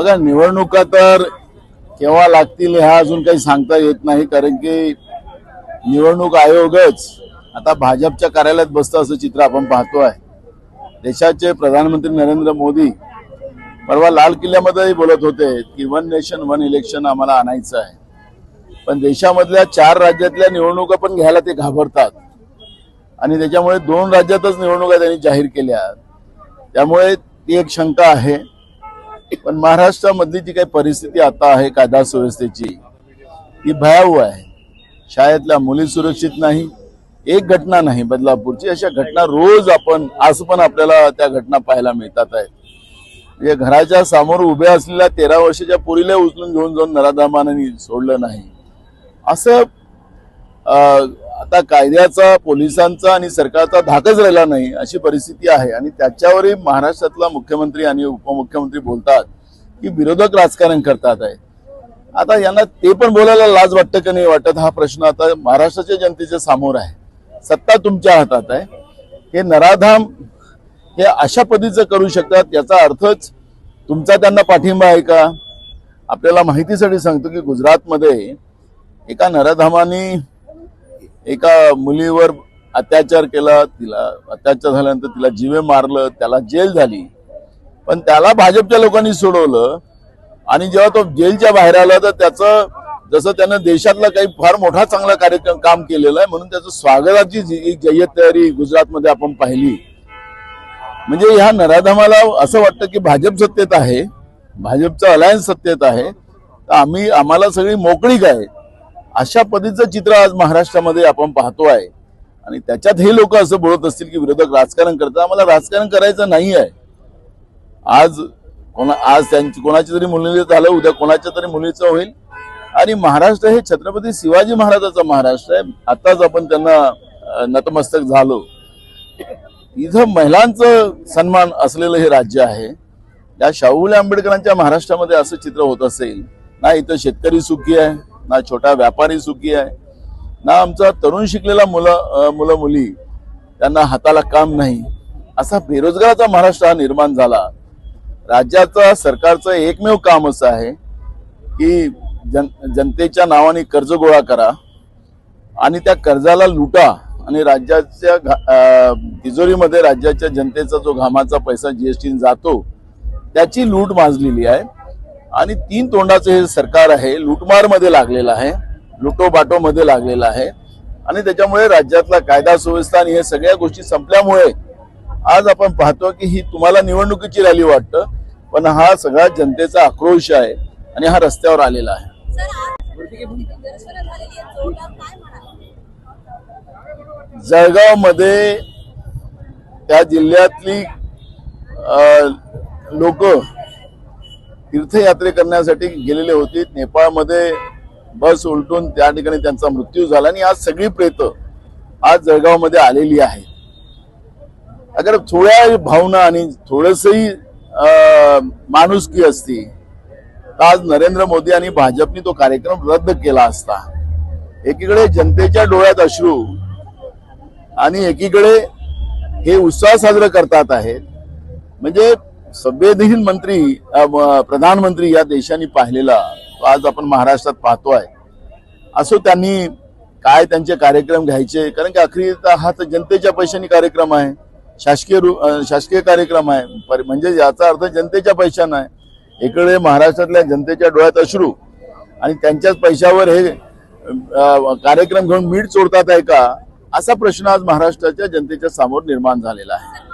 बघा, निवडणुका तर केव्हा लागतील हा अजून काही सांगता येत नाही, कारण की निवडणूक आयोगच आता भाजपच्या कार्यालयात बसतं असं चित्र आपण पाहतोय. देशाचे प्रधानमंत्री नरेंद्र मोदी परवा लाल किल्ल्यामध्ये बोलत होते की 1 नेशन 1 इलेक्शन आम्हाला आणायचं आहे, पण देशामधल्या 4 राज्यातल्या निवडणुका पण घ्यायला ते घाबरतात आणि त्याच्यामुळे 2 राज्यातच निवडणुका त्यांनी जाहीर केल्या. त्यामुळे ती एक शंका आहे. पण महाराष्ट्रामधली जी काही परिस्थिती आता आहे कायदा सुव्यवस्थेची, ती भयावह आहे. शाळेतल्या मुली सुरक्षित नाही. एक घटना नाही बदलापूरची, अशा घटना रोज आज पण आपल्याला त्या घटना पाहायला मिळतात आहेत. म्हणजे घराच्या समोर उभ्या असलेल्या 13 वर्षाच्या पोरीला उचलून घेऊन जाऊन नराधमांनी सोडलं नाही. असं आता कायद्याचा, पोलिसांचा आणि सरकारचा धाकच राहिला नाही अशी परिस्थिती आहे. आणि त्याच्यावरही महाराष्ट्रातला मुख्यमंत्री आणि उपमुख्यमंत्री बोलतात की विरोधक राजकारण करतात आहे. आता यांना ते पण बोलायला लाज वाटतं की नाही वाटत, हा प्रश्न आता महाराष्ट्राच्या जनतेच्या समोर आहे. सत्ता तुमच्या हातात आहे. हे नराधाम हे अशा पद्धतीचं करू शकतात, याचा अर्थच तुमचा त्यांना पाठिंबा आहे का? आपल्याला माहितीसाठी सांगतो की गुजरातमध्ये एका नराधामाने एका मुलीवर अत्याचार केला. तिला अत्याचार झाल्यानंतर तिला जीवे मारलं, त्याला जेल झाली. पण त्याला भाजपच्या लोकांनी सोडवलं आणि जेव्हा तो जेलच्या बाहेर आला तर त्याचं, जसं त्यानं देशातला काही फार मोठा चांगला कार्यक्रम काम केलेला आहे म्हणून त्याचं स्वागताची एक जय्यत तयारी गुजरातमध्ये आपण पाहिली. म्हणजे ह्या नराधमाला असं वाटतं की भाजप सत्तेत आहे, भाजपचं अलायन्स सत्तेत आहे, तर आम्हाला सगळी मोकळीक आहे. अशा पद्धतीचं चित्र आज महाराष्ट्रामध्ये आपण पाहतो आहे. आणि त्याच्यात हे लोक असं बोलत असतील की विरोधक राजकारण करतात. आम्हाला राजकारण करायचं नाही आहे. आज कोणाची तरी मुलीचं झालं, उद्या कोणाच्या तरी मुलीचं होईल. आणि महाराष्ट्र हे छत्रपती शिवाजी महाराजांचा महाराष्ट्र आहे. आताच आपण त्यांना नतमस्तक झालो. इथं महिलांचं सन्मान असलेलं हे राज्य आहे. या शाहू फुले आंबेडकरांच्या महाराष्ट्रामध्ये असं चित्र होत असेल ना, इथं शेतकरी सुखी आहे, ना छोटा व्यापारी सुखी आहे, ना आमचा तरुण शिकलेला मुलं मुली त्यांना हाताला काम नाही, असा बेरोजगाराचा महाराष्ट्र हा निर्माण झाला. राज्याचा, सरकारचं एकमेव काम असं आहे की जनतेच्या नावाने कर्ज गोळा करा आणि त्या कर्जाला लुटा आणि राज्याच्या तिजोरीमध्ये राज्याच्या जनतेचा जो घामाचा पैसा जीएसटी जातो त्याची लूट माजलेली आहे. आणि 3 तोंडाचं हे सरकार आहे, लुटमार मध्ये लागलेलं आहे, लुटोबाटो मध्ये लागलेलं आहे. आणि त्याच्यामुळे राज्यातला कायदा सुव्यवस्था आणि हे सगळ्या गोष्टी संपल्यामुळे आज आपण पाहतो की ही तुम्हाला निवडणुकीची रॅली वाटतं, पण हा सगळा जनतेचा आक्रोश आहे आणि हा रस्त्यावर आलेला आहे. जळगाव मध्ये त्या जिल्ह्यातली लोक तीर्थयात्रे करण्यासाठी गेलेले होते. नेपाळमध्ये बस उलटून त्या ठिकाणी त्यांचा मृत्यू झाला आणि आज सगळी प्रेत आज जळगाव मध्ये आलेली आहे. अगर थोड्या भावना आणि थोडंसही माणुसकी असती तर आज नरेंद्र मोदी आणि भाजपने तो कार्यक्रम रद्द केला असता. एकीकडे जनतेच्या डोळ्यात अश्रू आणि एकीकडे हे उत्साह साजरा करतात आहेत. म्हणजे संवेदनशील प्रधानमंत्री या देशाने पाहिलेला आज आपण महाराष्ट्रात पाहतोय. असो त्यांनी काय त्यांचे कार्यक्रम घ्यायचे, कारण की अखेरी हा तर जनतेच्या पैशाने कार्यक्रम आहे, शासकीय कार्यक्रम आहे. म्हणजे याचा अर्थ जनतेच्या पैशाने आहे. इकडे महाराष्ट्रातल्या जनतेच्या डोळ्यात अश्रू आणि त्यांच्याच पैशावर हे कार्यक्रम घेऊन मीठ चोरतात आहे का, असा प्रश्न आज महाराष्ट्राच्या जनतेच्या समोर निर्माण झालेला आहे.